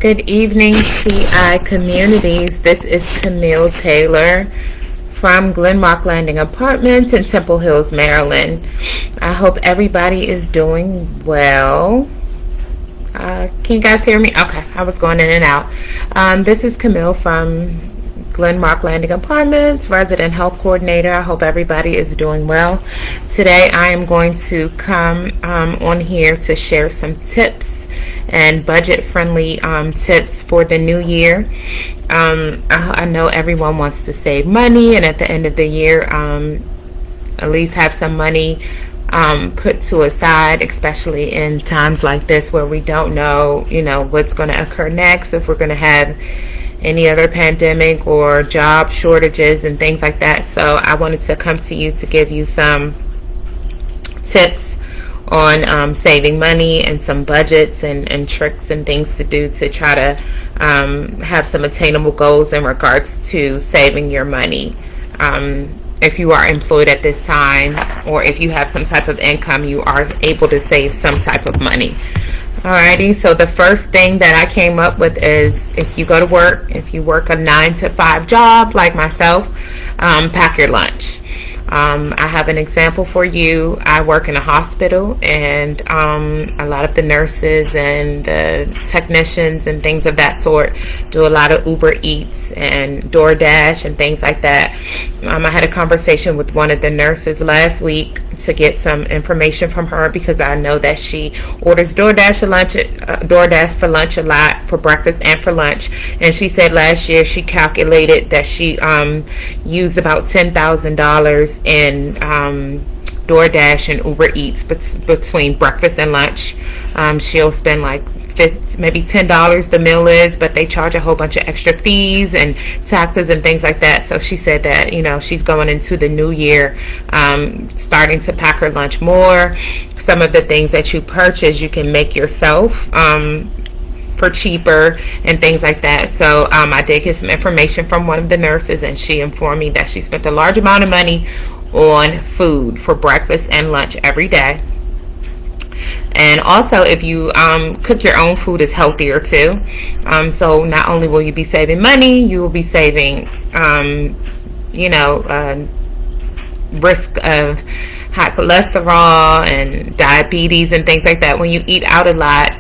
Good evening, CI communities. This is Camille Taylor from Glen Rock Landing Apartments in Temple Hills, Maryland. I hope everybody is doing well. Can you guys hear me? Okay, I was going in and out. This is Camille from Glen Rock Landing Apartments, Resident Health Coordinator. I hope everybody is doing well. Today I am going to come on here to share some tips and budget-friendly tips for the new year. I know everyone wants to save money, and at the end of the year, at least have some money put to aside, especially in times like this where we don't know, what's going to occur next, if we're going to have any other pandemic or job shortages and things like that. So I wanted to come to you to give you some tips on saving money and some budgets and tricks and things to do to try to have some attainable goals in regards to saving your money. If you are employed at this time, or if you have some type of income, you are able to save some type of money. Alrighty, so the first thing that I came up with is, if you go to work, if you work a 9 to 5 job like myself, pack your lunch. I have an example for you. I work in a hospital, and a lot of the nurses and the technicians and things of that sort do a lot of Uber Eats and DoorDash and things like that. I had a conversation with one of the nurses last week to get some information from her, because I know that she orders DoorDash for lunch a lot, for breakfast and for lunch. And she said last year she calculated that she used about $10,000 in DoorDash and Uber Eats between breakfast and lunch. She'll spend like maybe $10 the meal is, but they charge a whole bunch of extra fees and taxes and things like that. So she said that she's going into the new year starting to pack her lunch more. Some of the things that you purchase you can make yourself for cheaper and things like that. So I did get some information from one of the nurses, and she informed me that she spent a large amount of money on food for breakfast and lunch every day. And also, if you cook your own food, is healthier too. So not only will you be saving money, you will be saving risk of high cholesterol and diabetes and things like that. When you eat out a lot,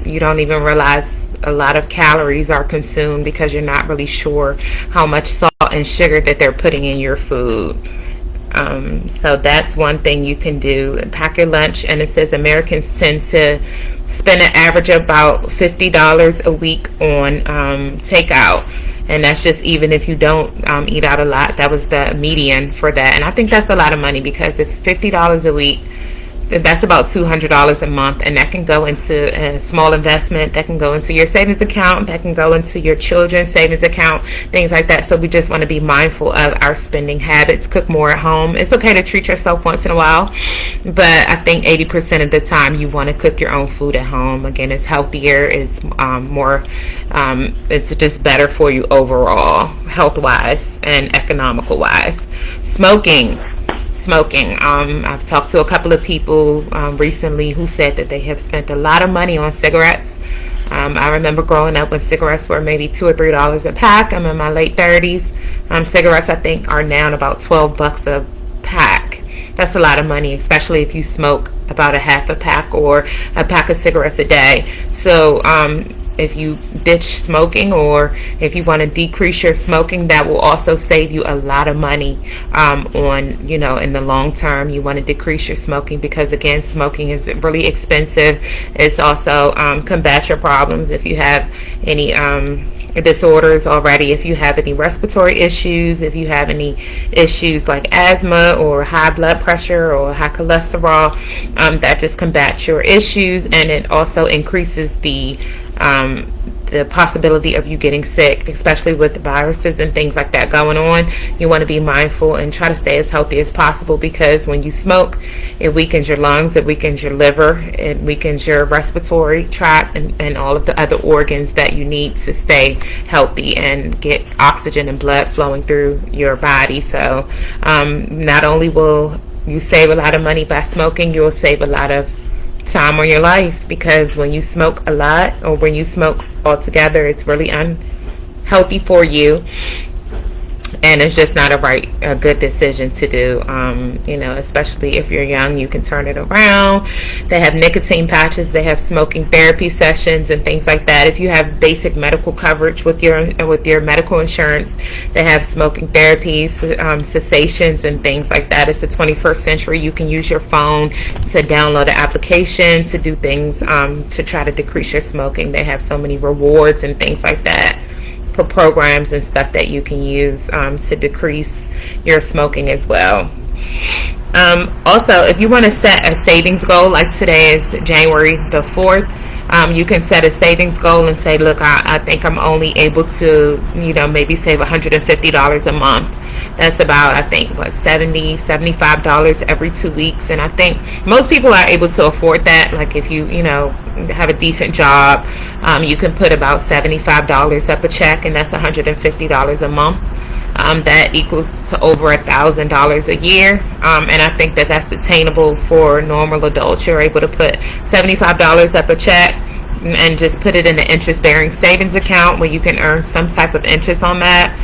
you don't even realize a lot of calories are consumed, because you're not really sure how much salt and sugar that they're putting in your food. So that's one thing you can do. Pack your lunch. And it says Americans tend to spend an average of about $50 a week on takeout. And that's just even if you don't eat out a lot. That was the median for that. And I think that's a lot of money, because if $50 a week, that's about $200 a month, and that can go into a small investment, that can go into your savings account, that can go into your children's savings account, things like that. So we just want to be mindful of our spending habits. Cook more at home. It's okay to treat yourself once in a while, but I think 80% of the time you want to cook your own food at home. Again, it's healthier, it's more it's just better for you overall, health wise and economical wise. Smoking. I've talked to a couple of people recently who said that they have spent a lot of money on cigarettes. I remember growing up when cigarettes were maybe $2 or $3 a pack. I'm in my late 30s. Cigarettes, I think, are now about $12 a pack. That's a lot of money, especially if you smoke about a half a pack or a pack of cigarettes a day. So if you ditch smoking, or if you want to decrease your smoking, that will also save you a lot of money in the long term. You want to decrease your smoking, because again, smoking is really expensive. It's also combat your problems if you have any disorders already, if you have any respiratory issues, if you have any issues like asthma or high blood pressure or high cholesterol, that just combats your issues, and it also increases the possibility of you getting sick, especially with viruses and things like that going on. You want to be mindful and try to stay as healthy as possible, because when you smoke, it weakens your lungs, it weakens your liver, it weakens your respiratory tract, and all of the other organs that you need to stay healthy and get oxygen and blood flowing through your body. So not only will you save a lot of money by smoking, you'll save a lot of time on your life, because when you smoke a lot or when you smoke altogether, it's really unhealthy for you, and it's just not a good decision to do. You know, especially if you're young, you can turn it around. They have nicotine patches, they have smoking therapy sessions and things like that. If you have basic medical coverage with your medical insurance, they have smoking therapies, cessations and things like that. It's the 21st century. You can use your phone to download an application to do things to try to decrease your smoking. They have so many rewards and things like that for programs and stuff that you can use to decrease your smoking as well. Also, if you want to set a savings goal, like today is January the 4th, you can set a savings goal and say, look, I think I'm only able to, you know, maybe save $150 a month. That's about, I think, what, $75 every 2 weeks. And I think most people are able to afford that. Like if you know, have a decent job, you can put about $75 up a check, and that's $150 a month. That equals to over $1,000 a year, and I think that that's attainable for normal adults. You're able to put $75 up a check and just put it in an interest-bearing savings account where you can earn some type of interest on that,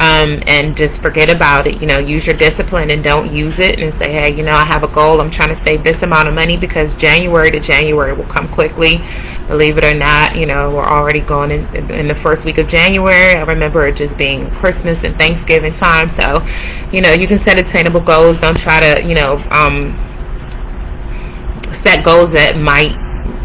and just forget about it. You know, use your discipline and don't use it, and say, hey, you know, I have a goal. I'm trying to save this amount of money, because January to January will come quickly. Believe it or not, you know, we're already going in the first week of January. I remember it just being Christmas and Thanksgiving time. So, you know, you can set attainable goals. Don't try to, you know, set goals that might,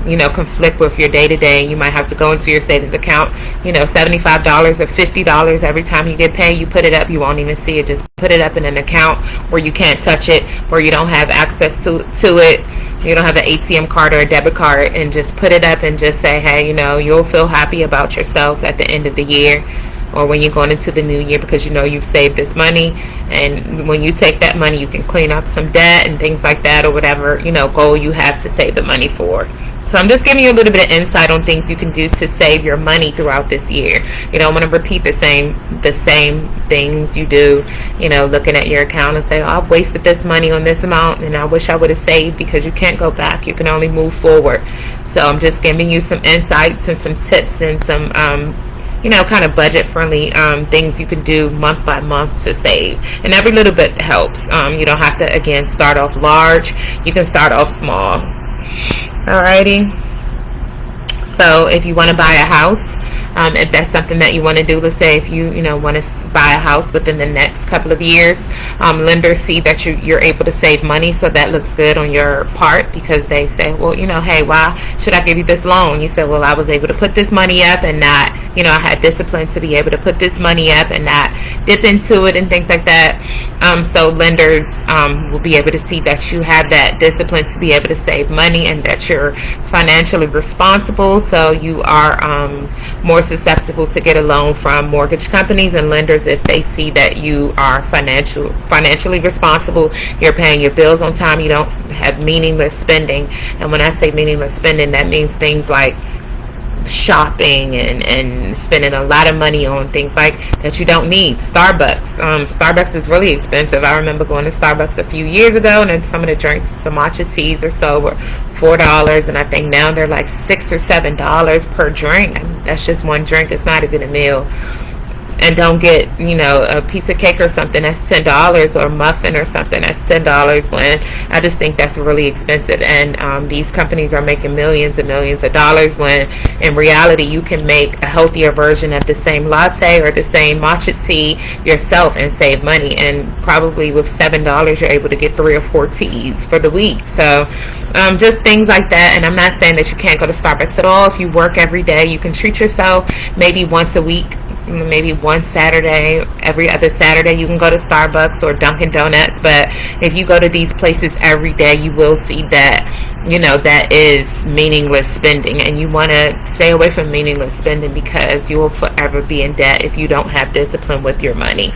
you know, conflict with your day-to-day. You might have to go into your savings account, you know, $75 or $50 every time you get paid. You put it up, you won't even see it. Just put it up in an account where you can't touch it, where you don't have access to it. You don't have an ATM card or a debit card, and just put it up and just say, hey, you know, you'll feel happy about yourself at the end of the year, or when you're going into the new year, because you know you've saved this money. And when you take that money, you can clean up some debt and things like that, or whatever, you know, goal you have to save the money for. So I'm just giving you a little bit of insight on things you can do to save your money throughout this year. You don't want to repeat the same things you do, you know, looking at your account and say, oh, I've wasted this money on this amount and I wish I would have saved, because you can't go back. You can only move forward. So I'm just giving you some insights and some tips and some you know, kind of budget friendly things you can do month by month to save. And every little bit helps. You don't have to, again, start off large. You can start off small. Alrighty. So if you want to buy a house, if that's something that you want to do, let's say if you know, want to buy a house within the next couple of years, lenders see that you're able to save money, so that looks good on your part, because they say, well, you know, hey, why should I give you this loan? You say, well, I was able to put this money up and not, you know, I had discipline to be able to put this money up and not dip into it and things like that. So lenders will be able to see that you have that discipline to be able to save money, and that you're financially responsible, so you are more susceptible to get a loan from mortgage companies and lenders if they see that you are financially responsible. You're paying your bills on time. You don't have meaningless spending. And when I say meaningless spending, that means things like shopping and spending a lot of money on things like that you don't need. Starbucks is really expensive. I remember going to Starbucks a few years ago, and then some of the drinks, the matcha teas or so, were $4, and I think now they're like $6 or $7 per drink. And that's just one drink. It's not even a meal. And don't get, you know, a piece of cake or something that's $10, or a muffin or something that's $10, when I just think that's really expensive. And these companies are making millions and millions of dollars, when in reality you can make a healthier version of the same latte or the same matcha tea yourself and save money. And probably with $7 you're able to get 3 or 4 teas for the week. So just things like that. And I'm not saying that you can't go to Starbucks at all. If you work every day, you can treat yourself maybe once a week. Maybe one Saturday, every other Saturday, you can go to Starbucks or Dunkin' Donuts. But if you go to these places every day, you will see that, you know, that is meaningless spending. And you want to stay away from meaningless spending, because you will forever be in debt if you don't have discipline with your money.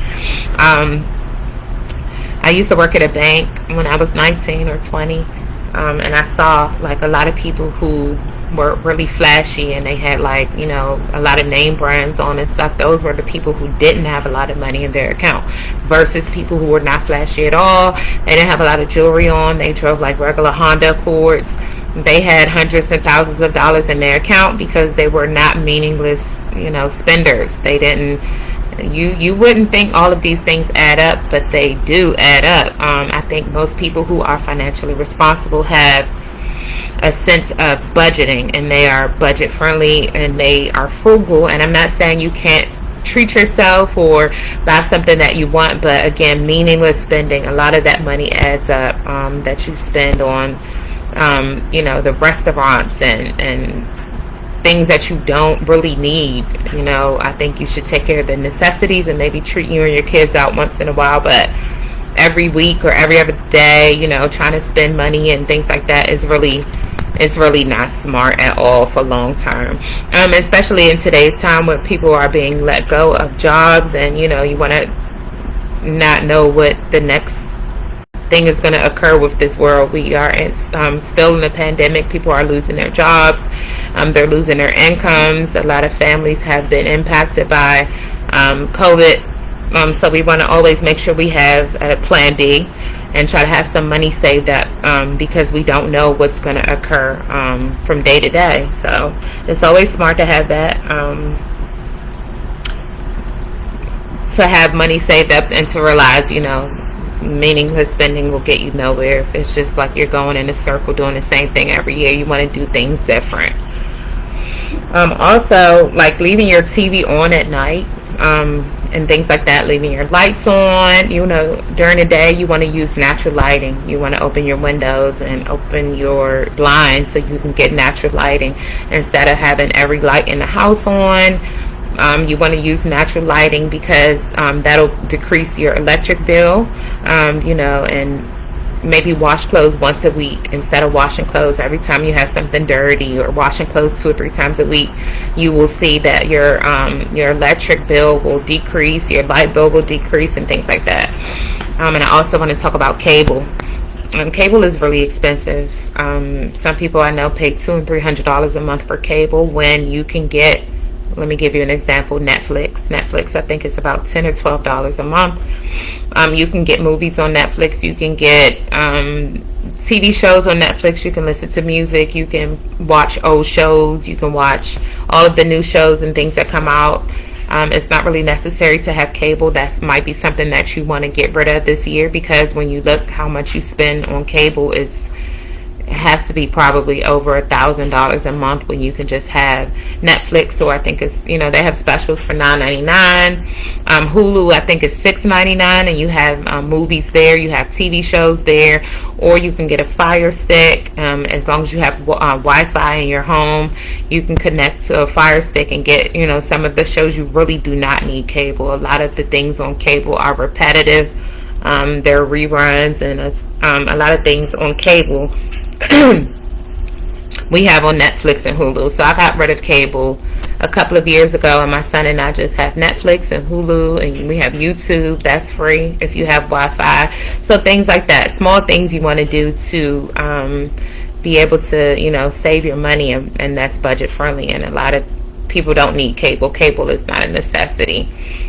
I used to work at a bank when I was 19 or 20, and I saw like a lot of people who were really flashy, and they had, like, you know, a lot of name brands on and stuff. Those were the people who didn't have a lot of money in their account, versus people who were not flashy at all. They didn't have a lot of jewelry on. They drove like regular Honda Accords. they had hundreds and thousands of dollars in their account because they were not meaningless, spenders. They didn't. You wouldn't think all of these things add up, but they do add up. I think most people who are financially responsible have a sense of budgeting, and they are budget friendly, and they are frugal. And I'm not saying you can't treat yourself or buy something that you want, but again, meaningless spending, a lot of that money adds up, that you spend on the restaurants and things that you don't really need. I think you should take care of the necessities and maybe treat you and your kids out once in a while, but every week or every other day, trying to spend money and things like that is really not smart at all for long term. Especially in today's time where people are being let go of jobs, and you want to not know what the next thing is going to occur with this world. We are still in a pandemic. People are losing their jobs. They're losing their incomes. A lot of families have been impacted by COVID. So we want to always make sure we have a plan B and try to have some money saved up, because we don't know what's going to occur from day to day. So it's always smart to have that, to have money saved up, and to realize, meaningless spending will get you nowhere. If it's just like you're going in a circle doing the same thing every year, you want to do things different. Also, like leaving your TV on at night, and things like that, leaving your lights on. During the day, you want to use natural lighting. You want to open your windows and open your blinds so you can get natural lighting instead of having every light in the house on. You want to use natural lighting because that'll decrease your electric bill, and maybe wash clothes once a week instead of washing clothes every time you have something dirty, or washing clothes 2 or 3 times a week. You will see that your electric bill will decrease, your light bill will decrease, and things like that. And I also want to talk about cable. Cable is really expensive. Some people I know pay $200 and $300 a month for cable when you can get, let me give you an example, Netflix I think it's about $10 or $12 a month. You can get movies on Netflix. You can get TV shows on Netflix. You can listen to music. You can watch old shows. You can watch all of the new shows and things that come out. It's not really necessary to have cable. That might be something that you want to get rid of this year, because when you look how much you spend on cable, it has to be probably over $1,000 a month when you can just have Netflix, or I think it's, they have specials for $9.99. Hulu, I think is $6.99, and you have movies there, you have TV shows there, or you can get a Fire Stick. As long as you have Wi-Fi in your home, you can connect to a Fire Stick and get, some of the shows. You really do not need cable. A lot of the things on cable are repetitive. They're reruns, and a lot of things on cable we have on Netflix and Hulu. So I got rid of cable a couple of years ago, and my son and I just have Netflix and Hulu, and we have YouTube. That's free if you have Wi-Fi. So things like that, small things you want to do to be able to save your money, and that's budget friendly. And a lot of people don't need cable. Cable is not a necessity.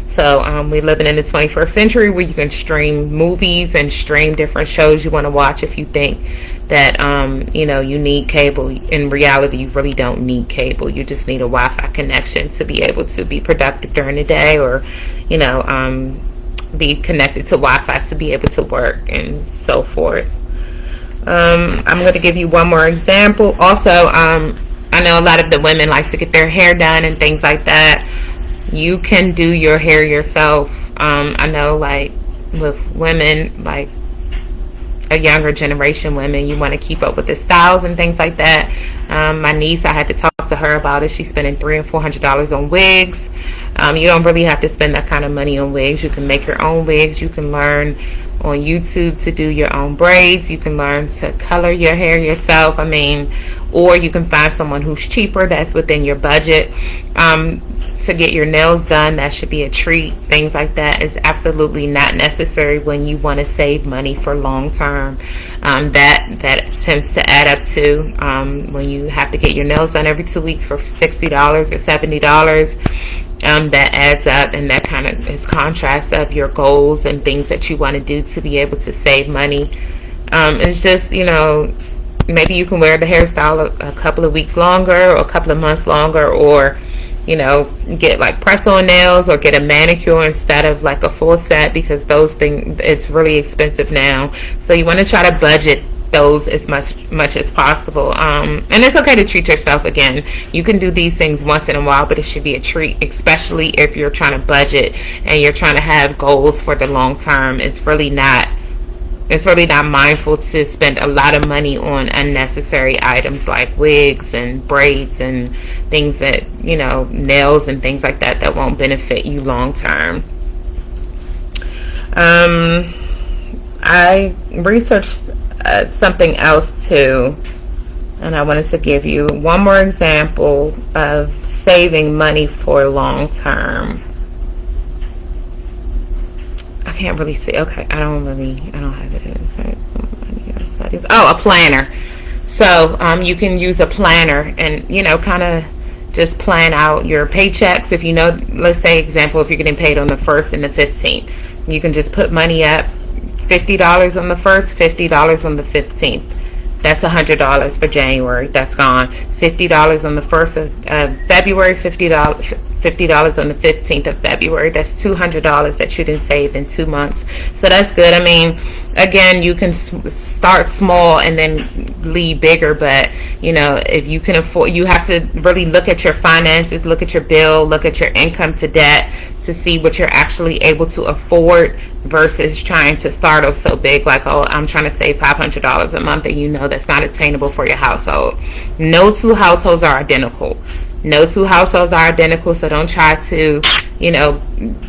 So we're living in the 21st century where you can stream movies and stream different shows you want to watch. If you think that you need cable, in reality you really don't need cable. You just need a Wi-Fi connection to be able to be productive during the day, or be connected to Wi-Fi to be able to work and so forth. I'm going to give you one more example. Also, I know a lot of the women like to get their hair done and things like that. You can do your hair yourself. I know, like with women, like a younger generation women, you want to keep up with the styles and things like that. My niece, I had to talk to her about it. She's spending $300 and $400 on wigs. You don't really have to spend that kind of money on wigs. You can make your own wigs. You can learn on YouTube to do your own braids. You can learn to color your hair yourself. Or you can find someone who's cheaper, that's within your budget. To get your nails done, that should be a treat. Things like that is absolutely not necessary when you want to save money for long term. That tends to add up to when you have to get your nails done every 2 weeks for $60 or $70. That adds up, and that kind of is contrast of your goals and things that you want to do to be able to save money. It's just, maybe you can wear the hairstyle a couple of weeks longer or a couple of months longer, or get like press on nails or get a manicure instead of like a full set, because those things, it's really expensive now. So you want to try to budget those as much as possible. And it's okay to treat yourself. Again, you can do these things once in a while, but it should be a treat, especially if you're trying to budget and you're trying to have goals for the long term. It's really not mindful to spend a lot of money on unnecessary items like wigs and braids and things that, nails and things like that, that won't benefit you long term. I researched something else too, and I wanted to give you one more example of saving money for long term. I can't really see. Okay, I don't have it inside. Oh, a planner. So you can use a planner and kind of just plan out your paychecks. If let's say example, if you're getting paid on the 1st and the 15th, you can just put money up, $50 on the 1st, $50 on the 15th. That's $100 for January. That's gone. $50 on the 1st of February, $50 on the 15th of February. That's $200 that you didn't save in 2 months. So that's good. I mean, again, you can start small and then lead bigger, but if you can afford, you have to really look at your finances, look at your bill, look at your income to debt to see what you're actually able to afford versus trying to start off so big, like, oh, I'm trying to save $500 a month, and that's not attainable for your household. No two households are identical. So don't try to,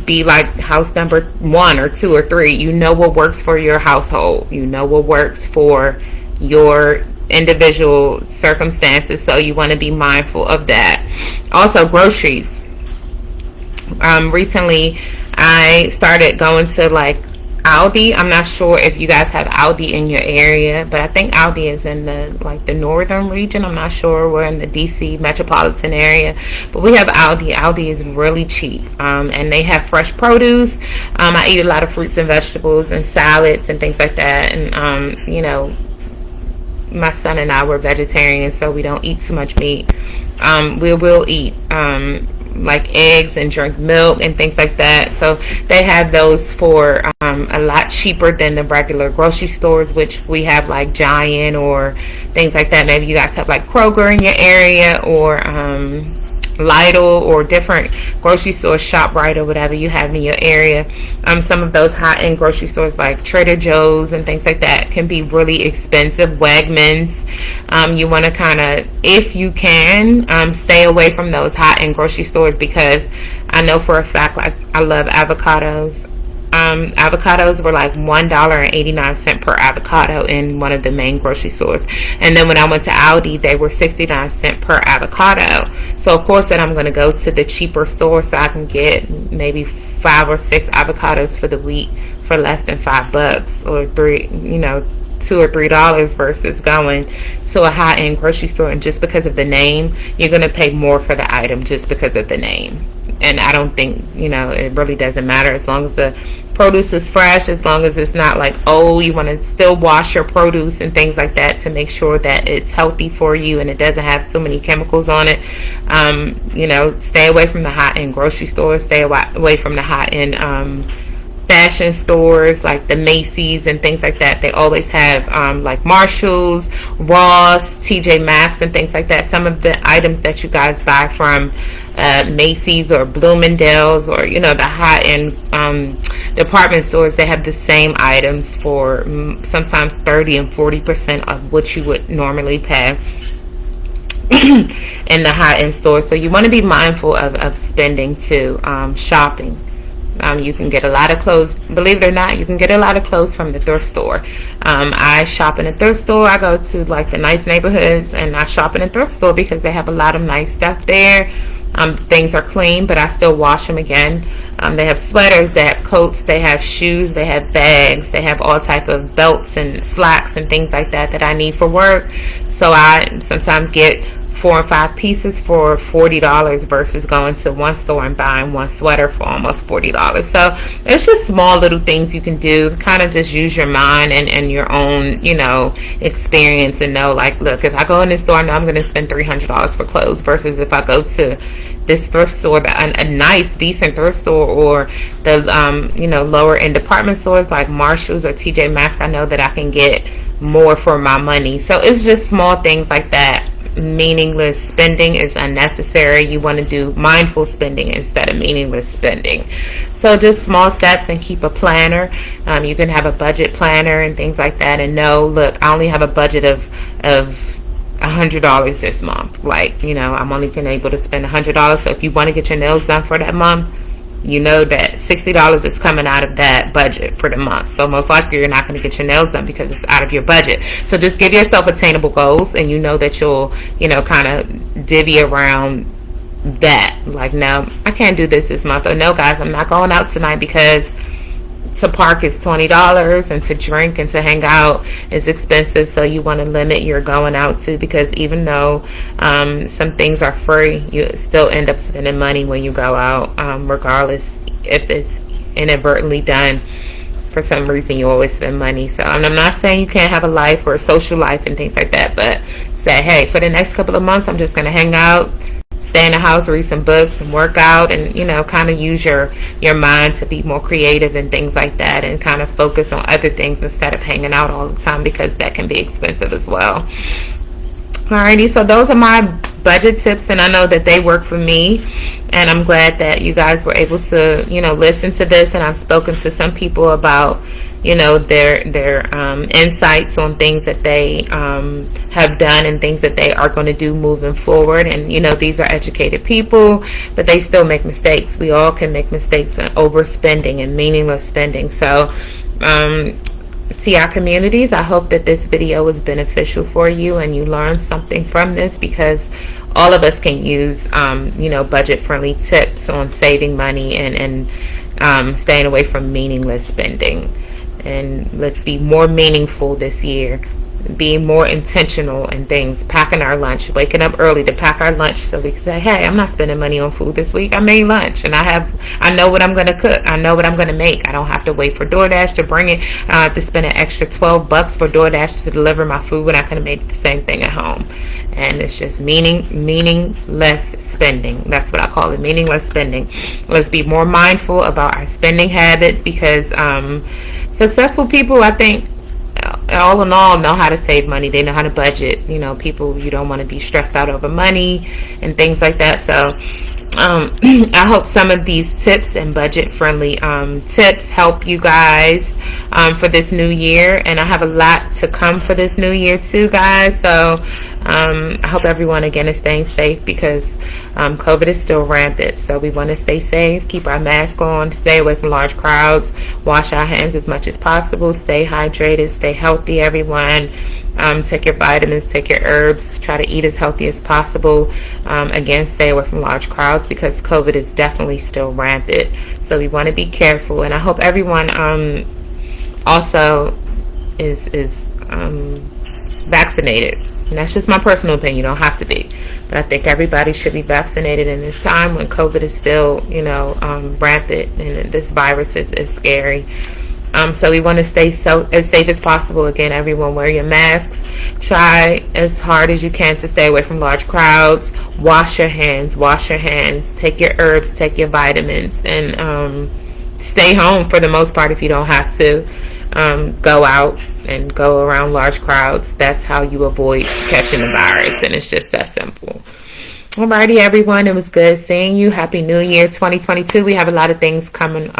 be like house number 1 or 2 or 3. What works for your household. What works for your individual circumstances. So you want to be mindful of that. Also, groceries. Recently, I started going to like Aldi. I'm not sure if you guys have Aldi in your area, but I think Aldi is in the northern region. I'm not sure. We're in the DC metropolitan area, but we have Aldi. Aldi is really cheap, and they have fresh produce. I eat a lot of fruits and vegetables and salads and things like that, and my son and I were vegetarians, so we don't eat too much meat. We will eat like eggs and drink milk and things like that. So they have those for a lot cheaper than the regular grocery stores, which we have like Giant or things like that. Maybe you guys have like Kroger in your area, or Lidl, or different grocery stores, ShopRite or whatever you have in your area. Some of those high-end grocery stores like Trader Joe's and things like that can be really expensive. Wegmans. You want to kind of, if you can, stay away from those high-end grocery stores, because I know for a fact, like, I love avocados. Avocados were like $1.89 per avocado in one of the main grocery stores, and then when I went to Aldi, they were 69 cents per avocado. So of course then I'm going to go to the cheaper store so I can get maybe 5 or 6 avocados for the week for less than $5 or $2 or $3 versus going to a high-end grocery store, and just because of the name you're going to pay more for the item just because of the name. And I don't think it really doesn't matter, as long as the produce is fresh, as long as it's not like, oh, you want to still wash your produce and things like that to make sure that it's healthy for you and it doesn't have so many chemicals on it. Stay away from the high-end grocery stores, stay away from the high-end fashion stores like the Macy's and things like that. They always have like Marshalls, Ross, TJ Maxx and things like that. Some of the items that you guys buy from Macy's or Bloomingdale's, or the high-end department stores, they have the same items for sometimes 30 and 40% of what you would normally pay in the high-end stores. So you want to be mindful of spending too. Shopping. You can get a lot of clothes. Believe it or not, you can get a lot of clothes from the thrift store. I shop in a thrift store. I go to like the nice neighborhoods, and I shop in a thrift store because they have a lot of nice stuff there. Things are clean, but I still wash them again. They have sweaters, they have coats, they have shoes, they have bags, they have all type of belts and slacks and things like that that I need for work. So I sometimes get 4 and 5 pieces for $40 versus going to one store and buying one sweater for almost $40. So it's just small little things you can do. Kind of just use your mind and your own, you know, experience, and know, like, look, if I go in this store, I know I'm going to spend $300 for clothes, versus if I go to this thrift store, a nice, decent thrift store, or the you know, lower end department stores like Marshall's or TJ Maxx, I know that I can get more for my money. So it's just small things like that. Meaningless spending is unnecessary. You want to do mindful spending instead of meaningless spending. So just small steps, and keep a planner. You can have a budget planner and things like that, and know, look, I only have a budget of $100 this month. Like, you know, I'm only been able to spend $100. So if you want to get your nails done for that month, you know that $60 is coming out of that budget for the month. So most likely you're not going to get your nails done because it's out of your budget. So just give yourself attainable goals, and you know that you'll, you know, kind of divvy around that. Like, no, I can't do this month. Or no, guys, I'm not going out tonight because to park is $20, and to drink and to hang out is expensive. So you want to limit your going out to, because even though some things are free, you still end up spending money when you go out, regardless if it's inadvertently done. For some reason, you always spend money. So I'm not saying you can't have a life or a social life and things like that, but say, hey, for the next couple of months, I'm just going to hang out, stay in the house, read some books, and work out, and, you know, kind of use your mind to be more creative and things like that, and kind of focus on other things instead of hanging out all the time, because that can be expensive as well. Alrighty, so those are my budget tips, and I know that they work for me, and I'm glad that you guys were able to, you know, listen to this. And I've spoken to some people about, you know, their insights on things that they have done and things that they are going to do moving forward. And, you know, these are educated people, but they still make mistakes. We all can make mistakes in overspending and meaningless spending. So to our communities, I hope that this video was beneficial for you and you learned something from this, because all of us can use you know, budget friendly tips on saving money and staying away from meaningless spending. And let's be more meaningful this year, being more intentional in things, packing our lunch, waking up early to pack our lunch, so we can say, hey, I'm not spending money on food this week. I made lunch, and I know what I'm going to cook. I know what I'm going to make. I don't have to wait for DoorDash to bring it. I don't have to spend an extra $12 for DoorDash to deliver my food when I could have made the same thing at home. And it's just meaningless spending. That's what I call it, meaningless spending. Let's be more mindful about our spending habits, because successful people, I think, all in all, know how to save money. They know how to budget. You know, people, you don't want to be stressed out over money and things like that. So I hope some of these tips and budget friendly tips help you guys for this new year. And I have a lot to come for this new year too, guys. So I hope everyone again is staying safe, because COVID is still rampant. So we want to stay safe, keep our mask on, stay away from large crowds, wash our hands as much as possible, stay hydrated, stay healthy, everyone. Take your vitamins, take your herbs, try to eat as healthy as possible. Again, stay away from large crowds, because COVID is definitely still rampant. So we want to be careful. And I hope everyone also is vaccinated. And that's just my personal opinion. You don't have to be. But I think everybody should be vaccinated in this time when COVID is still, you know, rampant, and this virus is scary. So we want to stay as safe as possible. Again, everyone, wear your masks. Try as hard as you can to stay away from large crowds. Wash your hands. Wash your hands. Take your herbs. Take your vitamins. And stay home for the most part if you don't have to. Go out and go around large crowds. That's how you avoid catching the virus, and it's just that simple. Alrighty, everyone, it was good seeing you. Happy New Year 2022. We have a lot of things coming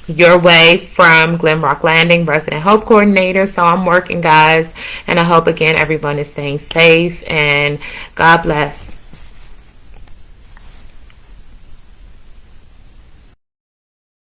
your way from Glen Rock Landing, resident health coordinator. So I'm working, guys, and I hope again everyone is staying safe, and God bless.